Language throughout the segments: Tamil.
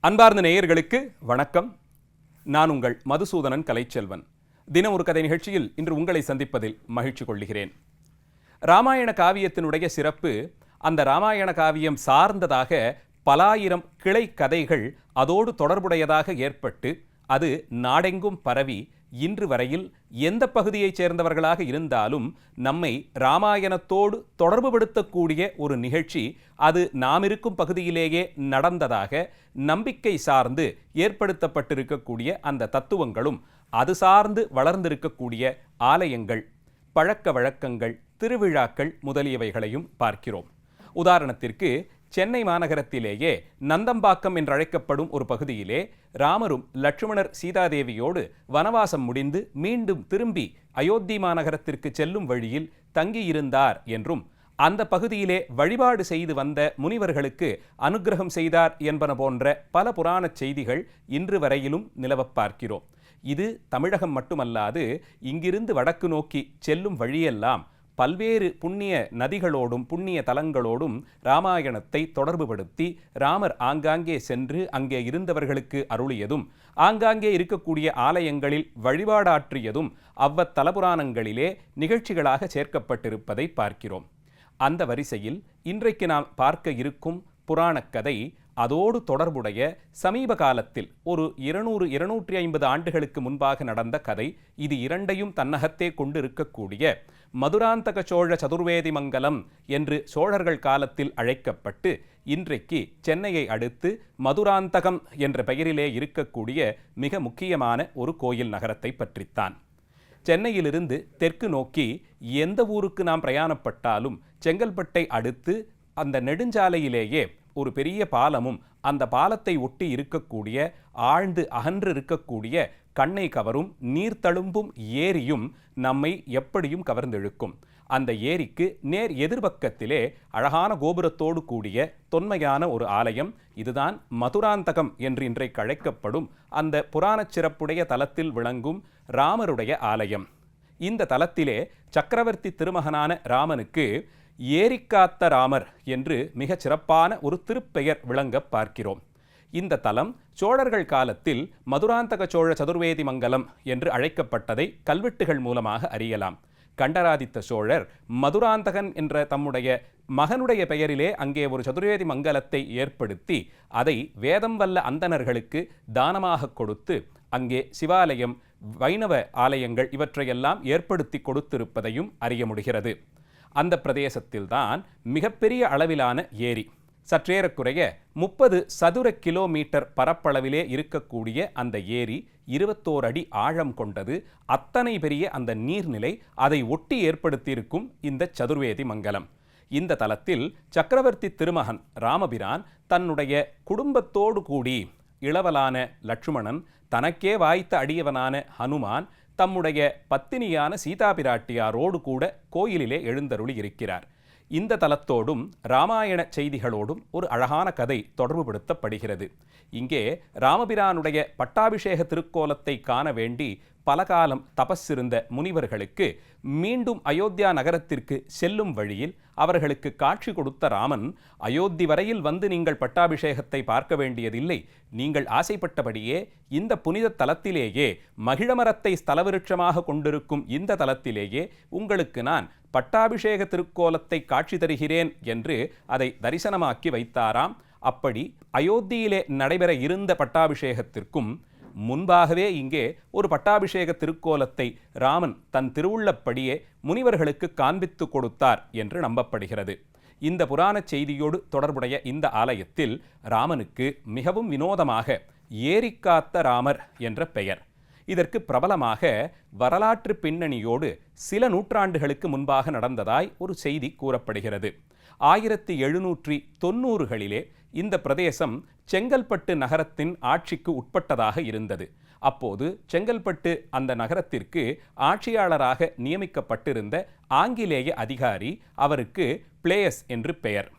அன்பார்ந்த நேயர்களுக்கு வணக்கம். நான் உங்கள் மதுசூதனன் கலைச்செல்வன். தினம் ஒரு கதை நிகழ்ச்சியில் இன்று உங்களை சந்திப்பதில் மகிழ்ச்சி கொள்கிறேன். ராமாயண காவியத்தினுடைய சிறப்பு, அந்த ராமாயண காவியம் சார்ந்ததாக பலாயிரம் கிளை கதைகள் அதோடு தொடர்புடையதாக ஏற்பட்டு அது நாடெங்கும் பரவி இன்று வரையில் எந்த பகுதியைச் சேர்ந்தவர்களாக இருந்தாலும் நம்மை ராமாயணத்தோடு தொடர்புபடுத்தக்கூடிய ஒரு நிகழ்ச்சி அது நாம் இருக்கும் பகுதியிலேயே நடந்ததாக நம்பிக்கை சார்ந்து ஏற்படுத்தப்பட்டிருக்கக்கூடிய அந்த தத்துவங்களும் அது சார்ந்து வளர்ந்திருக்கக்கூடிய ஆலயங்கள், பழக்க வழக்கங்கள், திருவிழாக்கள் முதலியவைகளையும் பார்க்கிறோம். உதாரணத்திற்கு சென்னை மாநகரத்திலேயே நந்தம்பாக்கம் என்றழைக்கப்படும் ஒரு பகுதியிலே ராமரும் லட்சுமணர் சீதாதேவியோடு வனவாசம் முடிந்து மீண்டும் திரும்பி அயோத்தி மாநகரத்திற்கு செல்லும் வழியில் தங்கியிருந்தார் என்றும், அந்த பகுதியிலே வழிபாடு செய்து வந்த முனிவர்களுக்கு அனுக்கிரகம் செய்தார் என்பன போன்ற பல புராணச் செய்திகள் இன்று வரையிலும் நிலவப் பார்க்கிறோம். இது தமிழகம் மட்டுமல்லாது இங்கிருந்து வடக்கு நோக்கி செல்லும் வழியெல்லாம் பல்வேறு புண்ணிய நதிகளோடும் புண்ணிய தலங்களோடும் ராமாயணத்தை தொடர்புபடுத்தி ராமர் ஆங்காங்கே சென்று அங்கே இருந்தவர்களுக்கு அருளியதும், ஆங்காங்கே இருக்கக்கூடிய ஆலயங்களில் வழிபாடாற்றியதும் அவ்வத்தலபுராணங்களிலே நிகழ்ச்சிகளாக சேர்க்கப்பட்டிருப்பதை பார்க்கிறோம். அந்த வரிசையில் இன்றைக்கு நாம் பார்க்க இருக்கும் புராணக்கதை அதோடு தொடர்புடைய சமீப காலத்தில் ஒரு 200-250 ஆண்டுகளுக்கு முன்பாக நடந்த கதை. இது இரண்டையும் தன்னகத்தே கொண்டிருக்கக்கூடிய மதுராந்தக சோழ சதுர்வேதி மங்கலம் என்று சோழர்கள் காலத்தில் அழைக்கப்பட்டு இன்றைக்கு சென்னையை அடுத்து மதுராந்தகம் என்ற பெயரிலே இருக்கக்கூடிய மிக முக்கியமான ஒரு கோயில் நகரத்தை பற்றித்தான். சென்னையிலிருந்து தெற்கு நோக்கி எந்த ஊருக்கு நாம் பிரயாணப்பட்டாலும் செங்கல்பட்டை அடுத்து அந்த நெடுஞ்சாலையிலேயே ஒரு பெரிய பாலமும் அந்த பாலத்தை ஒட்டி இருக்கக்கூடிய ஆழ்ந்து அகன்று இருக்கக்கூடிய கண்ணை கவரும் நீர் தழும்பும் ஏரியும் நம்மை எப்படியும் கவர்ந்தெழுக்கும். அந்த ஏரிக்கு நேர் எதிர்பக்கத்திலே அழகான கோபுரத்தோடு கூடிய தொன்மையான ஒரு ஆலயம். இதுதான் மதுராந்தகம் என்று இன்றைக்கு அழைக்கப்படும் அந்த புராணச் சிறப்புடைய தலத்தில் விளங்கும் ராமருடைய ஆலயம். இந்த தலத்திலே சக்கரவர்த்தி திருமகனான ராமனுக்கு ஏரிக்காத்த ராமர் என்று மிகச் சிறப்பான ஒரு திருப்பெயர் விளங்க பார்க்கிறோம். இந்த தலம் சோழர்கள் காலத்தில் மதுராந்தக சோழ சதுர்வேதி மங்கலம் என்று அழைக்கப்பட்டதை கல்வெட்டுகள் மூலமாக அறியலாம். கண்டராதித்த சோழர் மதுராந்தகன் என்ற தம்முடைய மகனுடைய பெயரிலே அங்கே ஒரு சதுர்வேதி மங்கலத்தை ஏற்படுத்தி அதை வேதம் வல்ல அந்தணர்களுக்கு தானமாக கொடுத்து அங்கே சிவாலயம், வைணவ ஆலயங்கள் இவற்றையெல்லாம் ஏற்படுத்தி கொடுத்திருப்பதையும் அறிய முடிகிறது. அந்த பிரதேசத்தில்தான் மிகப்பெரிய அளவிலான ஏரி, சற்றேறக்குறைய 30 சதுர கிலோமீட்டர் பரப்பளவிலே இருக்கக்கூடிய அந்த ஏரி 21 அடி ஆழம் கொண்டது. அத்தனை பெரிய அந்த நீர்நிலை அதை ஒட்டி ஏற்படுத்தியிருக்கும் இந்த சதுர்வேதி மங்கலம். இந்த தலத்தில் சக்கரவர்த்தி திருமகன் ராமபிரான் தன்னுடைய குடும்பத்தோடு கூடி இளவலான லட்சுமணன், தனக்கே வாய்த்த அடியவனான ஹனுமான், தம்முடைய பத்தினியான சீதா பிராட்டியாரோடு கூட கோயிலிலே எழுந்தருளி இருக்கிறார். இந்த தலத்தோடும் ராமாயண செய்திகளோடும் ஒரு அழகான கதை தொடர்புபடுத்தப்படுகிறது. இங்கே ராமபிரானுடைய பட்டாபிஷேக திருக்கோலத்தை காண வேண்டி பல காலம் தபஸிருந்த முனிவர்களுக்கு மீண்டும் அயோத்தியா நகரத்திற்கு செல்லும் வழியில் அவர்களுக்கு காட்சி கொடுத்த ராமன், அயோத்தி வரையில் வந்து நீங்கள் பட்டாபிஷேகத்தை பார்க்க வேண்டியதில்லை, நீங்கள் ஆசைப்பட்டபடியே இந்த புனித தலத்திலேயே மகிழமரத்தை ஸ்தலவிருட்சமாக கொண்டிருக்கும் இந்த தலத்திலேயே உங்களுக்கு நான் பட்டாபிஷேக திருக்கோலத்தை காட்சி தருகிறேன் என்று அதை தரிசனமாக்கி வைத்தாராம். அப்படி அயோத்தியிலே நடைபெற இருந்த பட்டாபிஷேகத்திற்கும் முன்பாகவே இங்கே ஒரு பட்டாபிஷேக திருக்கோலத்தை ராமன் தன் திருவுள்ளப்படியே முனிவர்களுக்கு காண்பித்து கொடுத்தார் என்று நம்பப்படுகிறது. இந்த புராணச் செய்தியோடு தொடர்புடைய இந்த ஆலயத்தில் ராமனுக்கு மிகவும் வினோதமாக ஏரிக்காத்த ராமர் என்ற பெயர். இதற்கு பிரபலமாக வரலாற்று பின்னணியோடு சில நூற்றாண்டுகளுக்கு முன்பாக நடந்ததாய் ஒரு செய்தி கூறப்படுகிறது. 1790களிலே இந்த பிரதேசம் செங்கல்பட்டு நகரத்தின் ஆட்சிக்கு உட்பட்டதாக இருந்தது. அப்போது செங்கல்பட்டு அந்த நகரத்திற்கு ஆட்சியாளராக நியமிக்கப்பட்டிருந்த ஆங்கிலேய அதிகாரி, அவருக்கு பிளேயஸ் என்று பெயர்.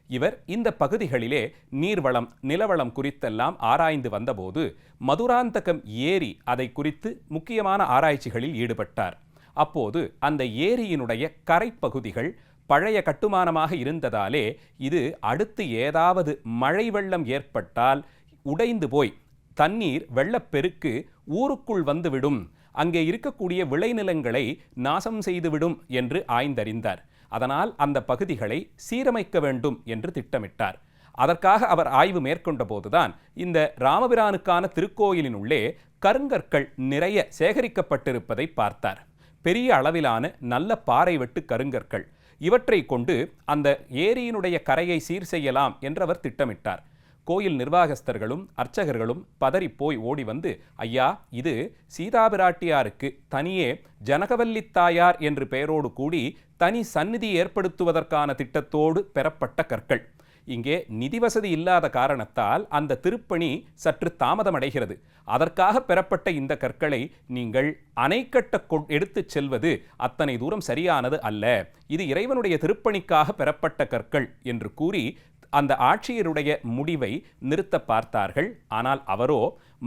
இவர் இந்த பகுதிகளிலே நீர்வளம், நிலவளம் குறித்தெல்லாம் ஆராய்ந்து வந்தபோது மதுராந்தகம் ஏரி அதை குறித்து முக்கியமான ஆராய்ச்சிகளில் ஈடுபட்டார். அப்போது அந்த ஏரியினுடைய கரைப்பகுதிகள் பழைய கட்டுமானமாக இருந்ததாலே இது அடுத்து ஏதாவது மழை வெள்ளம் ஏற்பட்டால் உடைந்து போய் தண்ணீர் வெள்ளப்பெருக்கு ஊருக்குள் வந்துவிடும், அங்கே இருக்கக்கூடிய விளைநிலங்களை நாசம் செய்துவிடும் என்று ஆய்ந்தறிந்தார். அதனால் அந்த பகுதிகளை சீரமைக்க வேண்டும் என்று திட்டமிட்டார். அதற்காக அவர் ஆய்வு மேற்கொண்ட போதுதான் இந்த ராமபிரானுக்கான திருக்கோயிலின் உள்ளே கருங்கற்கள் நிறைய சேகரிக்கப்பட்டிருப்பதை பார்த்தார். பெரிய அளவிலான நல்ல பாறை வெட்டு கருங்கற்கள். இவற்றை கொண்டு அந்த ஏரியினுடைய கரையை சீர் செய்யலாம் என்று அவர் திட்டமிட்டார். கோயில் நிர்வாகஸ்தர்களும் அர்ச்சகர்களும் பதறிப்போய் ஓடி வந்து, ஐயா, இது சீதாபிராட்டியாருக்கு தனியே ஜனகவல்லித்தாயார் என்று பெயரோடு கூடி தனி சந்நிதி ஏற்படுத்துவதற்கான திட்டத்தோடு பெறப்பட்ட கற்கள். இங்கே நிதி வசதி இல்லாத காரணத்தால் அந்த திருப்பணி சற்று தாமதமடைகிறது. அதற்காக பெறப்பட்ட இந்த கற்களை நீங்கள் அணை கட்ட எடுத்துச் செல்வது அத்தனை தூரம் சரியானது அல்ல. இது இறைவனுடைய திருப்பணிக்காக பெறப்பட்ட கற்கள் என்று கூறி அந்த ஆட்சியருடைய முடிவை நிறுத்த பார்த்தார்கள். ஆனால் அவரோ,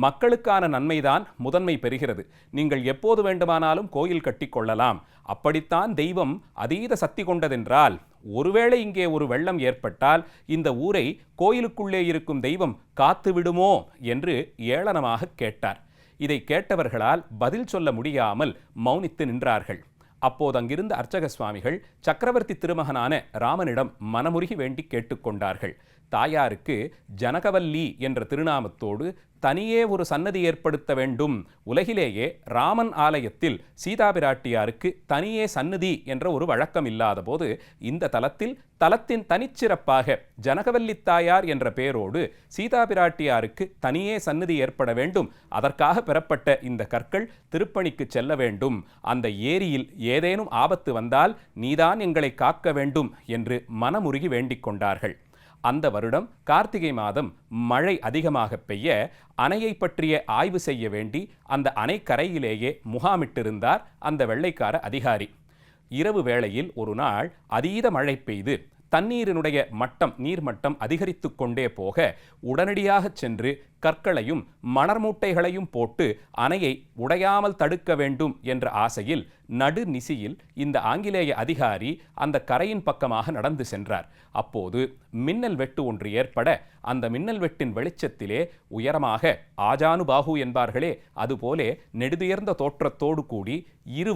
மக்களுக்கான நன்மைதான் முதன்மை பெறுகிறது, நீங்கள் எப்போது வேண்டுமானாலும் கோயில் கட்டி கொள்ளலாம், அப்படித்தான் தெய்வம் அதீத சக்தி கொண்டதென்றால் ஒருவேளை இங்கே ஒரு வெள்ளம் ஏற்பட்டால் இந்த ஊரை கோயிலுக்குள்ளே இருக்கும் தெய்வம் காத்து விடுமோ என்று ஏளனமாக கேட்டார். இதை கேட்டவர்களால் பதில் சொல்ல முடியாமல் மௌனித்து நின்றார்கள். அப்போது அங்கிருந்த அர்ச்சக சுவாமிகள் சக்கரவர்த்தி திருமகனான ராமனிடம் மனமுருகி வேண்டி கேட்டுக்கொண்டார்கள். தாயாருக்கு ஜனகவல்லி என்ற திருநாமத்தோடு தனியே ஒரு சன்னதி ஏற்படுத்த வேண்டும். உலகிலேயே ராமன் ஆலயத்தில் சீதாபிராட்டியாருக்கு தனியே சன்னதி என்ற ஒரு வழக்கம் இல்லாத போது இந்த தலத்தின் தனிச்சிறப்பாக ஜனகவல்லித்தாயார் என்ற பெயரோடு சீதாபிராட்டியாருக்கு தனியே சன்னதி ஏற்பட வேண்டும். அதற்காக பெறப்பட்ட இந்த கற்கள் திருப்பணிக்கு செல்ல வேண்டும். அந்த ஏரியில் ஏதேனும் ஆபத்து வந்தால் நீதான் எங்களை காக்க வேண்டும் என்று மனமுருகி வேண்டிக் கொண்டார்கள். அந்த வருடம் கார்த்திகை மாதம் மழை அதிகமாக பெய்ய அணையை பற்றிய ஆய்வு செய்ய வேண்டி அந்த அணைக்கரையிலேயே முகாமிட்டிருந்தார் அந்த வெள்ளைக்கார அதிகாரி. இரவு வேளையில் ஒரு நாள் அதீத மழை பெய்து தண்ணீரினுடைய நீர்மட்டம் அதிகரித்து கொண்டே போக உடனடியாக சென்று கற்களையும் மணர்மூட்டைகளையும் போட்டு அணையை உடையாமல் தடுக்க வேண்டும் என்ற ஆசையில் நடுநிசியில் இந்த ஆங்கிலேய அதிகாரி அந்த கரையின் பக்கமாக நடந்து சென்றார். அப்போது மின்னல் வெட்டு ஒன்று ஏற்பட அந்த மின்னல் வெட்டின் வெளிச்சத்திலே உயரமாக ஆஜானுபாகு என்பார்களே, அதுபோலே நெடுதுயர்ந்த தோற்றத்தோடு கூடி இரு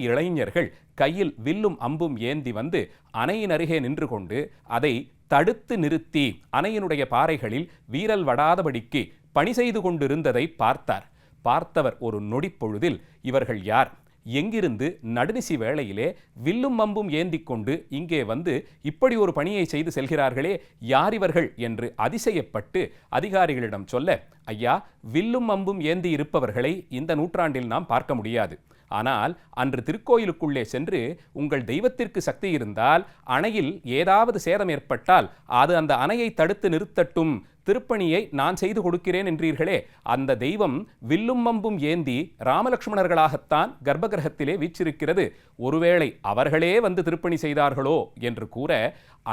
இளைஞர்கள் கையில் வில்லும் அம்பும் ஏந்தி வந்து அணையின் அருகே நின்று கொண்டு அதை தடுத்து நிறுத்தி அணையினுடைய பாறைகளில் வீரல் வடாதபடிக்கு பணி செய்து கொண்டிருந்ததை பார்த்தார். பார்த்தவர் ஒரு நொடி பொழுதில் இவர்கள் யார், எங்கிருந்து நடுநிசி வேளையிலே வில்லும் அம்பும் ஏந்தி கொண்டு இங்கே வந்து இப்படி ஒரு பணியை செய்து செல்கிறார்களே, யார் இவர்கள் என்று அதிசயப்பட்டு அதிகாரிகளிடம் சொல்ல, ஐயா, வில்லும் அம்பும் ஏந்தி இருப்பவர்களை இந்த நூற்றாண்டில் நாம் பார்க்க முடியாது. ஆனால் அன்று திருக்கோயிலுக்குள்ளே சென்று உங்கள் தெய்வத்திற்கு சக்தி இருந்தால் அணையில் ஏதாவது சேதம் ஏற்பட்டால் அது அந்த அணையை தடுத்து நிறுத்தட்டும், திருப்பணியை நான் செய்து கொடுக்கிறேன் என்றீர்களே, அந்த தெய்வம் வில்லும் அம்பும் ஏந்தி ராமலட்சுமணர்களாகத்தான் கர்ப்பகிரகத்திலே வீற்றிருக்கிறது, ஒருவேளை அவர்களே வந்து திருப்பணி செய்தார்களோ என்று கூற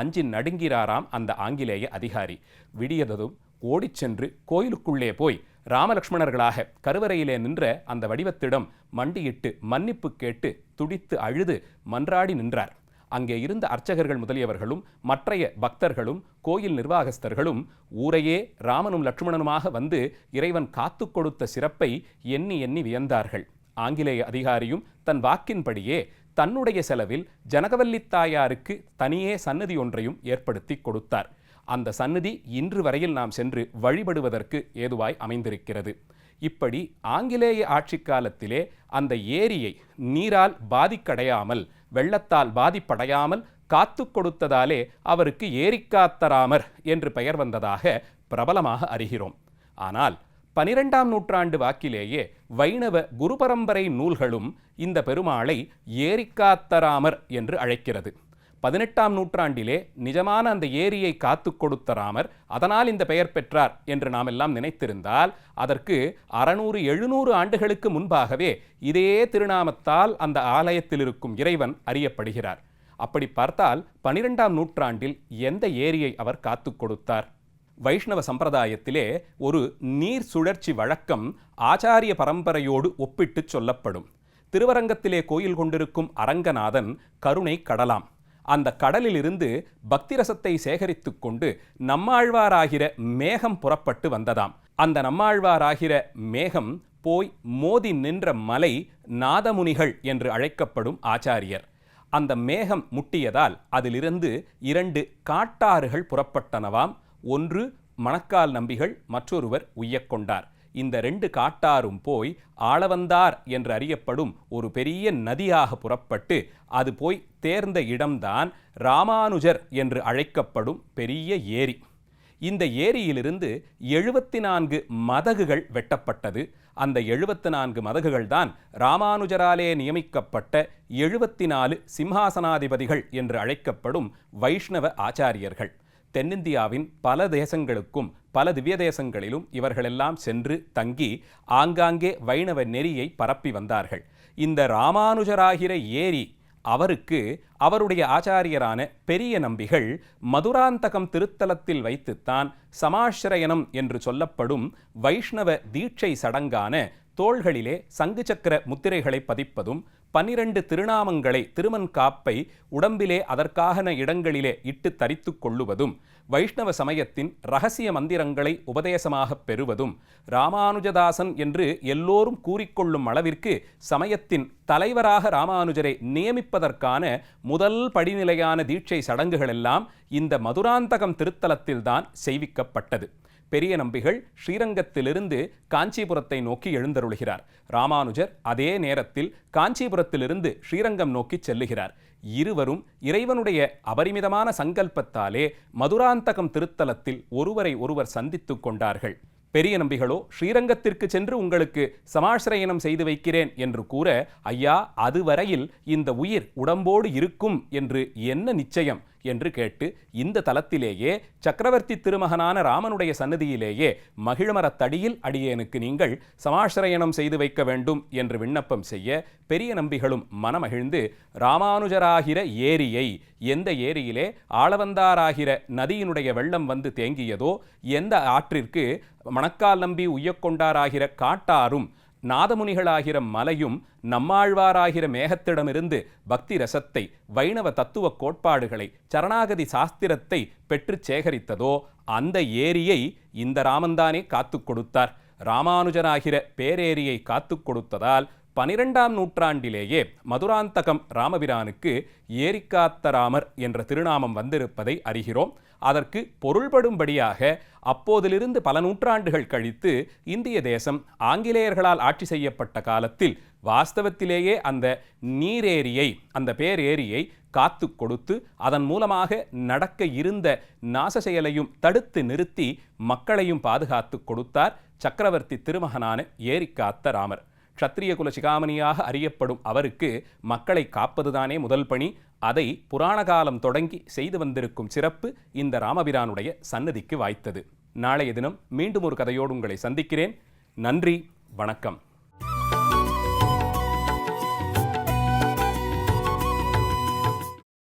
அஞ்சி நடுங்கிறாராம் அந்த ஆங்கிலேய அதிகாரி. விடியதும் ஓடிச் சென்று கோயிலுக்குள்ளே போய் ராமலட்சுமணர்களாக கருவறையிலே நின்ற அந்த வடிவத்திடம் மண்டியிட்டு மன்னிப்பு கேட்டு துடித்து அழுது மன்றாடி நின்றார். அங்கே இருந்த அர்ச்சகர்கள் முதலியவர்களும் மற்றைய பக்தர்களும் கோயில் நிர்வாகஸ்தர்களும் ஊரையே ராமனும் லட்சுமணனுமாக வந்து இறைவன் காத்து கொடுத்த சிறப்பை எண்ணி எண்ணி வியந்தார்கள். ஆங்கிலேய அதிகாரியும் தன் வாக்கின்படியே தன்னுடைய செலவில் ஜனகவல்லித்தாயாருக்கு தனியே சன்னதி ஒன்றையும் ஏற்படுத்தி கொடுத்தார். அந்த சந்நிதி இன்று வரையில் நாம் சென்று வழிபடுவதற்கு ஏதுவாய் அமைந்திருக்கிறது. இப்படி ஆங்கிலேய ஆட்சி காலத்திலே அந்த ஏரியை நீரால் பாதிக்கடையாமல், வெள்ளத்தால் பாதிப்படையாமல் காத்து கொடுத்ததாலே அவருக்கு ஏரிக்காத்தராமர் என்று பெயர் வந்ததாக பிரபலமாக அறிகிறோம். ஆனால் 12ஆம் நூற்றாண்டு வாக்கிலேயே வைணவ குரு பரம்பரை நூல்களும் இந்த பெருமாளை ஏரிக்காத்தராமர் என்று அழைக்கிறது. 18ஆம் நூற்றாண்டிலே நிஜமான அந்த ஏரியை காத்து கொடுத்த ராமர் அதனால் இந்த பெயர் பெற்றார் என்று நாம் எல்லாம் நினைத்திருந்தால் அதற்கு 600-700 ஆண்டுகளுக்கு முன்பாகவே இதே திருநாமத்தால் அந்த ஆலயத்தில் இருக்கும் இறைவன் அறியப்படுகிறார். அப்படி பார்த்தால் 12ஆம் நூற்றாண்டில் எந்த ஏரியை அவர் காத்து கொடுத்தார்? வைஷ்ணவ சம்பிரதாயத்திலே ஒரு நீர் சுழற்சி வழக்கம் ஆச்சாரிய பரம்பரையோடு ஒப்பிட்டு சொல்லப்படும். திருவரங்கத்திலே கோயில் கொண்டிருக்கும் அரங்கநாதன் கருணை கடலாம். அந்த கடலிலிருந்து பக்தி ரசத்தை சேகரித்து கொண்டு நம்மாழ்வாராகிற மேகம் புறப்பட்டு வந்ததாம். அந்த நம்மாழ்வாராகிற மேகம் போய் மோதி நின்ற மலை நாதமுனிகள் என்று அழைக்கப்படும் ஆச்சாரியர். அந்த மேகம் முட்டியதால் அதிலிருந்து 2 காட்டாறுகள் புறப்பட்டனவாம். ஒன்று மணக்கால் நம்பிகள், மற்றொருவர் உய்யக்கொண்டார். இந்த 2 காட்டாரும் போய் ஆளவந்தார் என்று அறியப்படும் ஒரு பெரிய நதியாக புறப்பட்டு அது போய் தேர்ந்த இடம்தான் ராமானுஜர் என்று அழைக்கப்படும் பெரிய ஏரி. இந்த ஏரியிலிருந்து 74 மதகுகள் வெட்டப்பட்டது. அந்த 74 மதகுகள் தான் ராமானுஜராலே நியமிக்கப்பட்ட 74 சிம்ஹாசனாதிபதிகள் என்று அழைக்கப்படும் வைஷ்ணவ ஆச்சாரியர்கள். தென்னிந்தியாவின் பல தேசங்களுக்கும் பல திவ்ய தேசங்களிலும் இவர்களெல்லாம் சென்று தங்கி ஆங்காங்கே வைணவ நெறியை பரப்பி வந்தார்கள். இந்த ராமானுஜராகிற ஏரி அவருக்கு அவருடைய ஆச்சாரியரான பெரிய நம்பிகள் மதுராந்தகம் திருத்தலத்தில் வைத்துத்தான் சமாஸ்ரயனம் என்று சொல்லப்படும் வைஷ்ணவ தீட்சை சடங்கான தோள்களிலே சங்கு சக்கர முத்திரைகளை பதிப்பதும் 12 திருநாமங்களை திருமண் காப்பை உடம்பிலே அதற்கான இடங்களிலே இட்டு தரித்து கொள்ளுவதும் வைஷ்ணவ சமயத்தின் இரகசிய மந்திரங்களை உபதேசமாக பெறுவதும் ராமானுஜதாசன் என்று எல்லோரும் கூறிக்கொள்ளும் அளவிற்கு சமயத்தின் தலைவராக ராமானுஜரை நியமிப்பதற்கான முதல் படிநிலையான தீட்சை சடங்குகளெல்லாம் இந்த மதுராந்தகம் திருத்தலத்தில்தான் செய்விக்கப்பட்டது. பெரிய நம்பிகள் ஸ்ரீரங்கத்திலிருந்து காஞ்சிபுரத்தை நோக்கி எழுந்தருளுகிறார். ராமானுஜர் அதே நேரத்தில் காஞ்சிபுரத்திலிருந்து ஸ்ரீரங்கம் நோக்கி செல்லுகிறார். இருவரும் இறைவனுடைய அபரிமிதமான சங்கல்பத்தாலே மதுராந்தகம் திருத்தலத்தில் ஒருவரை ஒருவர் சந்தித்து கொண்டார்கள். பெரிய நம்பிகளோ ஸ்ரீரங்கத்திற்கு சென்று உங்களுக்கு சமாஸ்ரயனம் செய்து வைக்கிறேன் என்று கூற, ஐயா, அதுவரையில் இந்த உயிர் உடம்போடு இருக்கும் என்று என்ன நிச்சயம் என்று கேட்டு இந்த தலத்திலேயே சக்கரவர்த்தி திருமகனான ராமனுடைய சன்னதியிலேயே மகிழமரத்தடியில் அடியேனுக்கு நீங்கள் சமாஸ்ரயனம் செய்து வைக்க வேண்டும் என்று விண்ணப்பம் செய்ய, பெரிய நம்பிகளும் மனமகிழ்ந்து ராமானுஜராகிற ஏரியை, எந்த ஏரியிலே ஆளவந்தாராகிற நதியினுடைய வெள்ளம் வந்து தேங்கியதோ, எந்த ஆற்றிற்கு மணக்கால் நம்பி உய்யக்கொண்டாராகிற காட்டாரும் நாதமுனிகளாகிற மலையும் நம்மாழ்வாராகிற மேகத்திடமிருந்து பக்தி ரசத்தை, வைணவ தத்துவ கோட்பாடுகளை, சரணாகதி சாஸ்திரத்தை பெற்று சேகரித்ததோ அந்த ஏரியை இந்த ராமன்தானே காத்து கொடுத்தார். ராமானுஜனாகிற பேரேரியை காத்து கொடுத்ததால் 12ஆம் நூற்றாண்டிலேயே மதுராந்தகம் ராமபிரானுக்கு ஏரிக்காத்த ராமர் என்ற திருநாமம் வந்திருப்பதை அறிகிறோம். அதற்கு பொருள்படும்படியாக அப்போதிலிருந்து பல நூற்றாண்டுகள் கழித்து இந்திய தேசம் ஆங்கிலேயர்களால் ஆட்சி செய்யப்பட்ட காலத்தில் வாஸ்தவத்திலேயே அந்த நீரேரியை, அந்த பேரேரியை காத்து கொடுத்து அதன் மூலமாக நடக்க இருந்த நாச செயலையும் தடுத்து நிறுத்தி மக்களையும் பாதுகாத்து கொடுத்தார் சக்கரவர்த்தி திருமகனான ஏரிக்காத்த ராமர். க்ஷத்ரிய குல சிகாமணியாக அறியப்படும் அவருக்கு மக்களை காப்பதுதானே முதல் பணி. அதை புராண காலம் தொடங்கி செய்து வந்திருக்கும் சிறப்பு இந்த ராமபிரானுடைய சன்னதிக்கு வாய்த்தது. நாளைய தினம் மீண்டும் ஒரு கதையோடு உங்களை சந்திக்கிறேன். நன்றி, வணக்கம்.